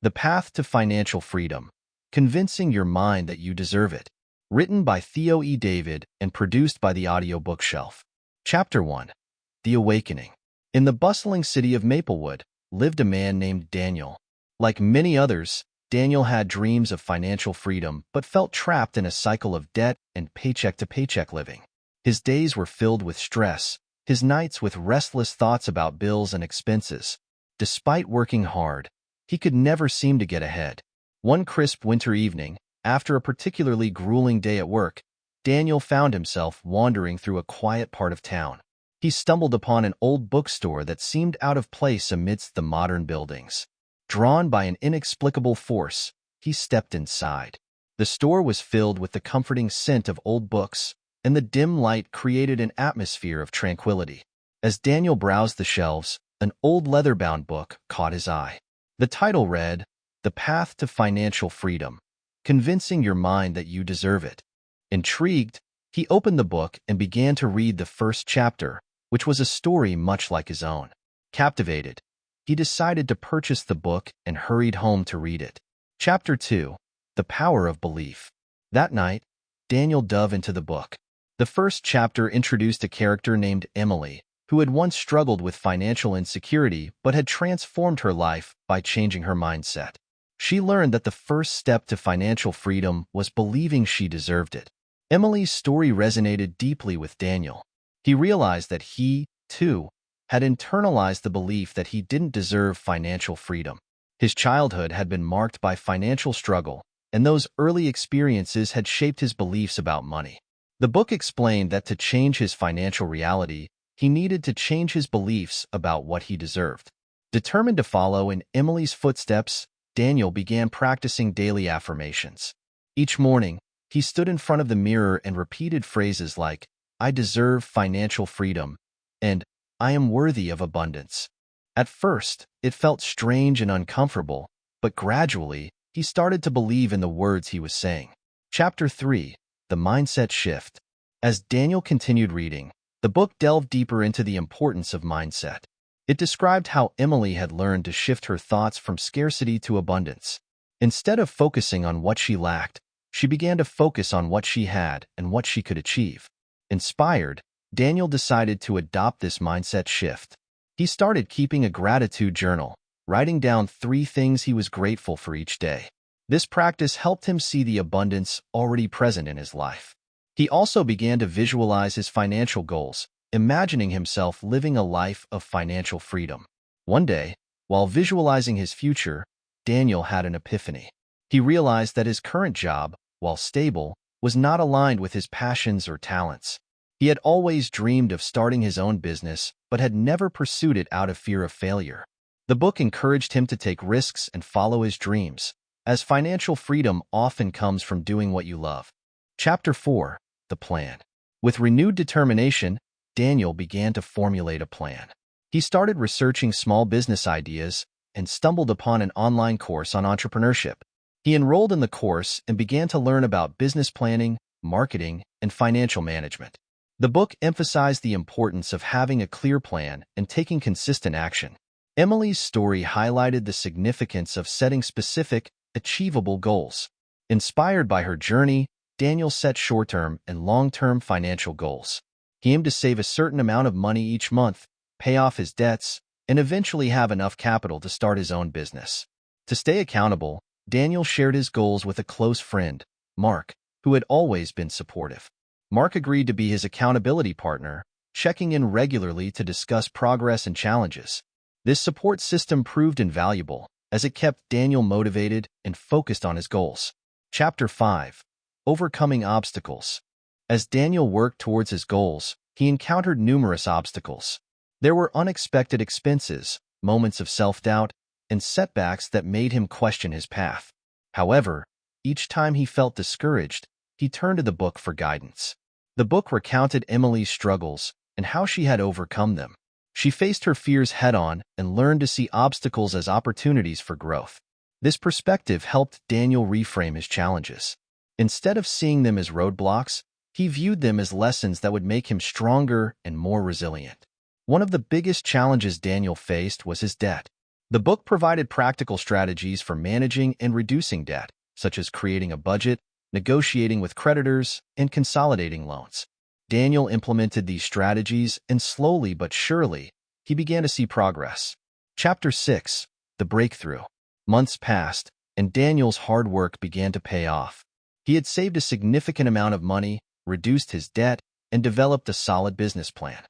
The Path to Financial Freedom, Convincing Your Mind That You Deserve It. Written by Theo E. David and produced by the Audiobook Shelf. Chapter 1. The Awakening. In the bustling city of Maplewood lived a man named Daniel. Like many others, Daniel had dreams of financial freedom but felt trapped in a cycle of debt and paycheck-to-paycheck living. His days were filled with stress, his nights with restless thoughts about bills and expenses. Despite working hard, he could never seem to get ahead. One crisp winter evening, after a particularly grueling day at work, Daniel found himself wandering through a quiet part of town. He stumbled upon an old bookstore that seemed out of place amidst the modern buildings. Drawn by an inexplicable force, he stepped inside. The store was filled with the comforting scent of old books, and the dim light created an atmosphere of tranquility. As Daniel browsed the shelves, an old leather-bound book caught his eye. The title read, The Path to Financial Freedom, Convincing Your Mind That You Deserve It. Intrigued, he opened the book and began to read the first chapter, which was a story much like his own. Captivated, he decided to purchase the book and hurried home to read it. Chapter 2. The Power of Belief. That night, Daniel dove into the book. The first chapter introduced a character named Emily, who had once struggled with financial insecurity but had transformed her life by changing her mindset. She learned that the first step to financial freedom was believing she deserved it. Emily's story resonated deeply with Daniel. He realized that he, too, had internalized the belief that he didn't deserve financial freedom. His childhood had been marked by financial struggle, and those early experiences had shaped his beliefs about money. The book explained that to change his financial reality, he needed to change his beliefs about what he deserved. Determined to follow in Emily's footsteps, Daniel began practicing daily affirmations. Each morning, he stood in front of the mirror and repeated phrases like, "I deserve financial freedom," and "I am worthy of abundance." At first, it felt strange and uncomfortable, but gradually, he started to believe in the words he was saying. Chapter 3. The Mindset Shift. As Daniel continued reading, the book delved deeper into the importance of mindset. It described how Emily had learned to shift her thoughts from scarcity to abundance. Instead of focusing on what she lacked, she began to focus on what she had and what she could achieve. Inspired, Daniel decided to adopt this mindset shift. He started keeping a gratitude journal, writing down 3 things he was grateful for each day. This practice helped him see the abundance already present in his life. He also began to visualize his financial goals, imagining himself living a life of financial freedom. One day, while visualizing his future, Daniel had an epiphany. He realized that his current job, while stable, was not aligned with his passions or talents. He had always dreamed of starting his own business, but had never pursued it out of fear of failure. The book encouraged him to take risks and follow his dreams, as financial freedom often comes from doing what you love. Chapter 4. The Plan. With renewed determination, Daniel began to formulate a plan. He started researching small business ideas and stumbled upon an online course on entrepreneurship. He enrolled in the course and began to learn about business planning, marketing, and financial management. The book emphasized the importance of having a clear plan and taking consistent action. Emily's story highlighted the significance of setting specific, achievable goals. Inspired by her journey, Daniel set short-term and long-term financial goals. He aimed to save a certain amount of money each month, pay off his debts, and eventually have enough capital to start his own business. To stay accountable, Daniel shared his goals with a close friend, Mark, who had always been supportive. Mark agreed to be his accountability partner, checking in regularly to discuss progress and challenges. This support system proved invaluable, as it kept Daniel motivated and focused on his goals. Chapter 5. Overcoming Obstacles. As Daniel worked towards his goals, he encountered numerous obstacles. There were unexpected expenses, moments of self-doubt, and setbacks that made him question his path. However, each time he felt discouraged, he turned to the book for guidance. The book recounted Emily's struggles and how she had overcome them. She faced her fears head-on and learned to see obstacles as opportunities for growth. This perspective helped Daniel reframe his challenges. Instead of seeing them as roadblocks, he viewed them as lessons that would make him stronger and more resilient. One of the biggest challenges Daniel faced was his debt. The book provided practical strategies for managing and reducing debt, such as creating a budget, negotiating with creditors, and consolidating loans. Daniel implemented these strategies, and slowly but surely, he began to see progress. Chapter 6. The Breakthrough. Months passed, and Daniel's hard work began to pay off. He had saved a significant amount of money, reduced his debt, and developed a solid business plan.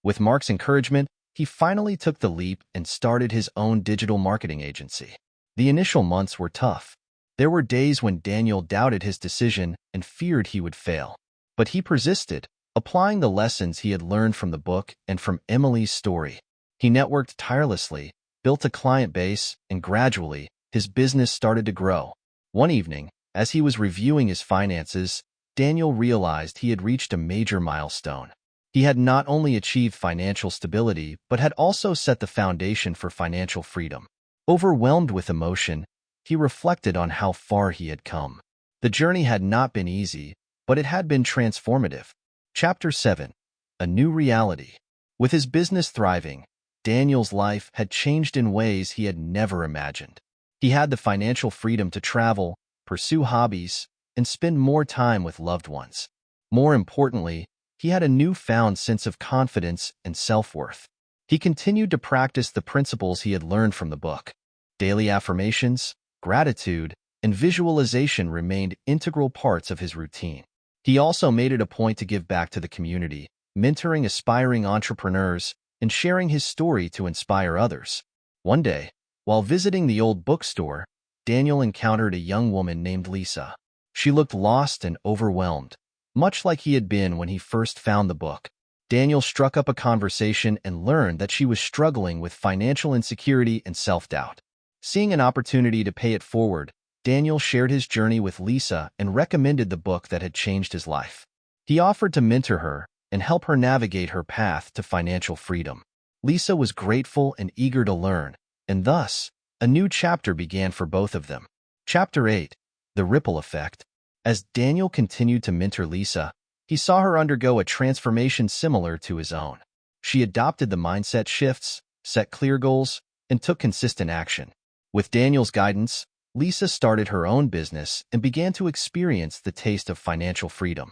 With Mark's encouragement, he finally took the leap and started his own digital marketing agency. The initial months were tough. There were days when Daniel doubted his decision and feared he would fail. But he persisted, applying the lessons he had learned from the book and from Emily's story. He networked tirelessly, built a client base, and gradually, his business started to grow. One evening, as he was reviewing his finances, Daniel realized he had reached a major milestone. He had not only achieved financial stability, but had also set the foundation for financial freedom. Overwhelmed with emotion, he reflected on how far he had come. The journey had not been easy, but it had been transformative. Chapter 7. A New Reality. With his business thriving, Daniel's life had changed in ways he had never imagined. He had the financial freedom to travel, pursue hobbies, and spend more time with loved ones. More importantly, he had a newfound sense of confidence and self-worth. He continued to practice the principles he had learned from the book. Daily affirmations, gratitude, and visualization remained integral parts of his routine. He also made it a point to give back to the community, mentoring aspiring entrepreneurs and sharing his story to inspire others. One day, while visiting the old bookstore, Daniel encountered a young woman named Lisa. She looked lost and overwhelmed, much like he had been when he first found the book. Daniel struck up a conversation and learned that she was struggling with financial insecurity and self-doubt. Seeing an opportunity to pay it forward, Daniel shared his journey with Lisa and recommended the book that had changed his life. He offered to mentor her and help her navigate her path to financial freedom. Lisa was grateful and eager to learn, and thus, a new chapter began for both of them. Chapter 8. The Ripple Effect. As Daniel continued to mentor Lisa, he saw her undergo a transformation similar to his own. She adopted the mindset shifts, set clear goals, and took consistent action. With Daniel's guidance, Lisa started her own business and began to experience the taste of financial freedom.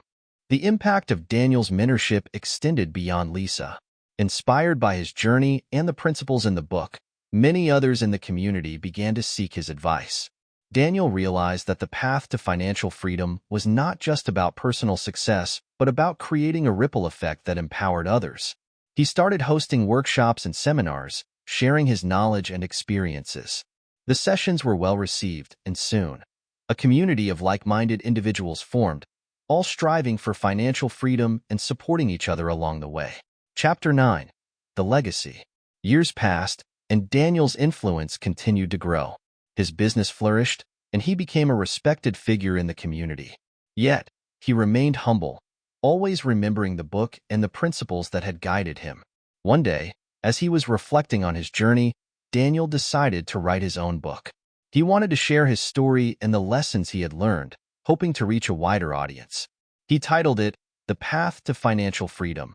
The impact of Daniel's mentorship extended beyond Lisa. Inspired by his journey and the principles in the book, many others in the community began to seek his advice. Daniel realized that the path to financial freedom was not just about personal success, but about creating a ripple effect that empowered others. He started hosting workshops and seminars, sharing his knowledge and experiences. The sessions were well received, and soon, a community of like-minded individuals formed, all striving for financial freedom and supporting each other along the way. Chapter 9. The Legacy. Years passed, and Daniel's influence continued to grow. His business flourished, and he became a respected figure in the community. Yet, he remained humble, always remembering the book and the principles that had guided him. One day, as he was reflecting on his journey, Daniel decided to write his own book. He wanted to share his story and the lessons he had learned, hoping to reach a wider audience. He titled it, The Path to Financial Freedom,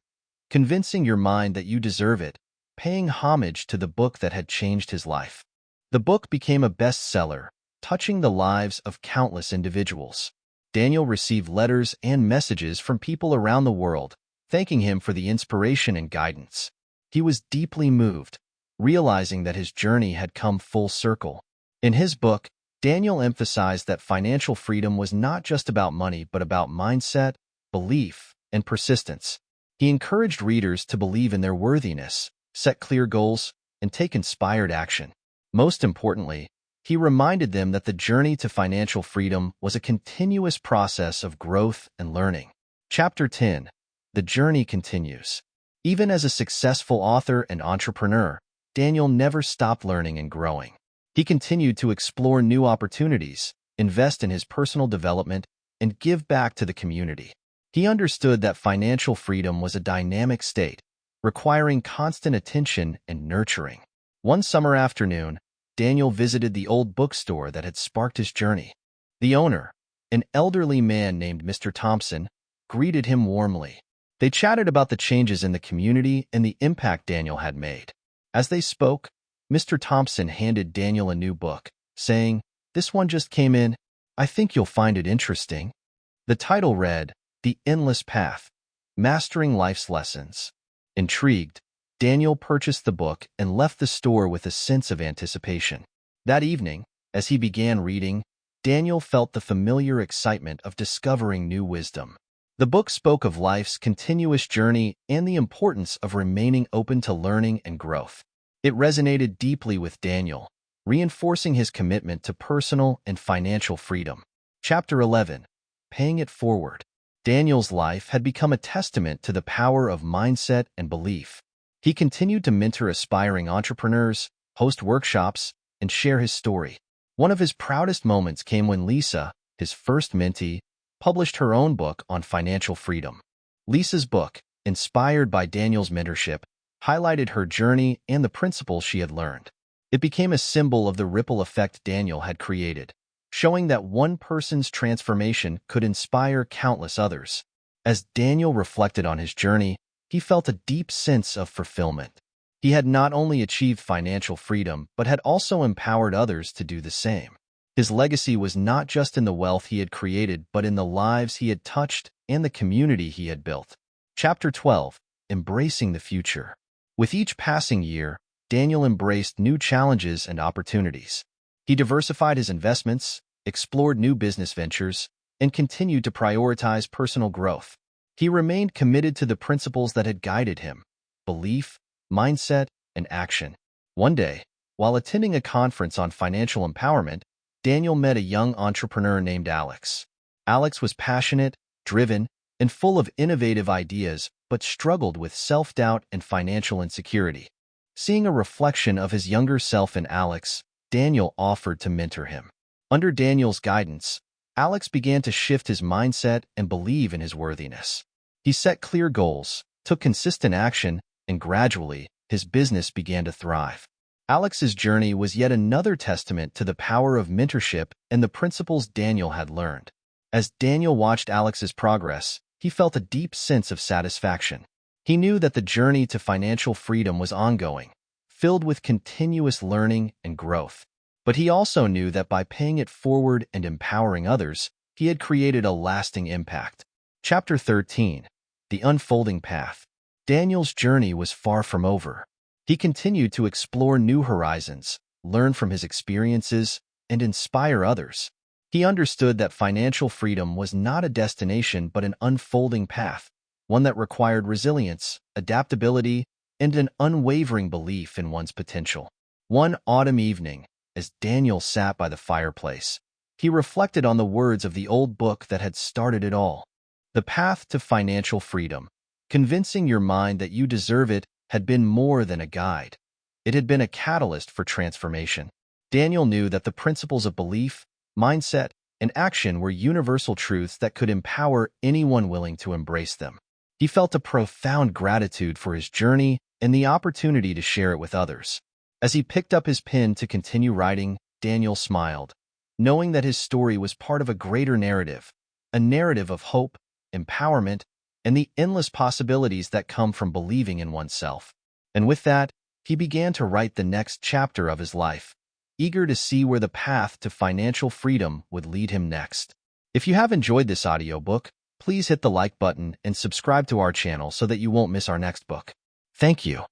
Convincing Your Mind That You Deserve It, paying homage to the book that had changed his life. The book became a bestseller, touching the lives of countless individuals. Daniel received letters and messages from people around the world, thanking him for the inspiration and guidance. He was deeply moved, realizing that his journey had come full circle. In his book, Daniel emphasized that financial freedom was not just about money, but about mindset, belief, and persistence. He encouraged readers to believe in their worthiness, set clear goals, and take inspired action. Most importantly, he reminded them that the journey to financial freedom was a continuous process of growth and learning. Chapter 10. The Journey Continues. Even as a successful author and entrepreneur, Daniel never stopped learning and growing. He continued to explore new opportunities, invest in his personal development, and give back to the community. He understood that financial freedom was a dynamic state, requiring constant attention and nurturing. One summer afternoon, Daniel visited the old bookstore that had sparked his journey. The owner, an elderly man named Mr. Thompson, greeted him warmly. They chatted about the changes in the community and the impact Daniel had made. As they spoke, Mr. Thompson handed Daniel a new book, saying, "This one just came in. I think you'll find it interesting." The title read, "The Endless Path: Mastering Life's Lessons." Intrigued, Daniel purchased the book and left the store with a sense of anticipation. That evening, as he began reading, Daniel felt the familiar excitement of discovering new wisdom. The book spoke of life's continuous journey and the importance of remaining open to learning and growth. It resonated deeply with Daniel, reinforcing his commitment to personal and financial freedom. Chapter 11. Paying It Forward. Daniel's life had become a testament to the power of mindset and belief. He continued to mentor aspiring entrepreneurs, host workshops, and share his story. One of his proudest moments came when Lisa, his first mentee, published her own book on financial freedom. Lisa's book, inspired by Daniel's mentorship, highlighted her journey and the principles she had learned. It became a symbol of the ripple effect Daniel had created, showing that one person's transformation could inspire countless others. As Daniel reflected on his journey, he felt a deep sense of fulfillment. He had not only achieved financial freedom, but had also empowered others to do the same. His legacy was not just in the wealth he had created, but in the lives he had touched and the community he had built. Chapter 12. Embracing the Future. With each passing year, Daniel embraced new challenges and opportunities. He diversified his investments, explored new business ventures, and continued to prioritize personal growth. He remained committed to the principles that had guided him: belief, mindset, and action. One day, while attending a conference on financial empowerment, Daniel met a young entrepreneur named Alex. Alex was passionate, driven, and full of innovative ideas, but struggled with self-doubt and financial insecurity. Seeing a reflection of his younger self in Alex, Daniel offered to mentor him. Under Daniel's guidance, Alex began to shift his mindset and believe in his worthiness. He set clear goals, took consistent action, and gradually, his business began to thrive. Alex's journey was yet another testament to the power of mentorship and the principles Daniel had learned. As Daniel watched Alex's progress, he felt a deep sense of satisfaction. He knew that the journey to financial freedom was ongoing, filled with continuous learning and growth. But he also knew that by paying it forward and empowering others, he had created a lasting impact. Chapter 13. The Unfolding Path. Daniel's journey was far from over. He continued to explore new horizons, learn from his experiences, and inspire others. He understood that financial freedom was not a destination but an unfolding path, one that required resilience, adaptability, and an unwavering belief in one's potential. One autumn evening, as Daniel sat by the fireplace, he reflected on the words of the old book that had started it all. The Path to Financial Freedom. Convincing your mind that you deserve it had been more than a guide. It had been a catalyst for transformation. Daniel knew that the principles of belief, mindset, and action were universal truths that could empower anyone willing to embrace them. He felt a profound gratitude for his journey and the opportunity to share it with others. As he picked up his pen to continue writing, Daniel smiled, knowing that his story was part of a greater narrative, a narrative of hope, empowerment, and the endless possibilities that come from believing in oneself. And with that, he began to write the next chapter of his life, eager to see where the path to financial freedom would lead him next. If you have enjoyed this audiobook, please hit the like button and subscribe to our channel so that you won't miss our next book. Thank you.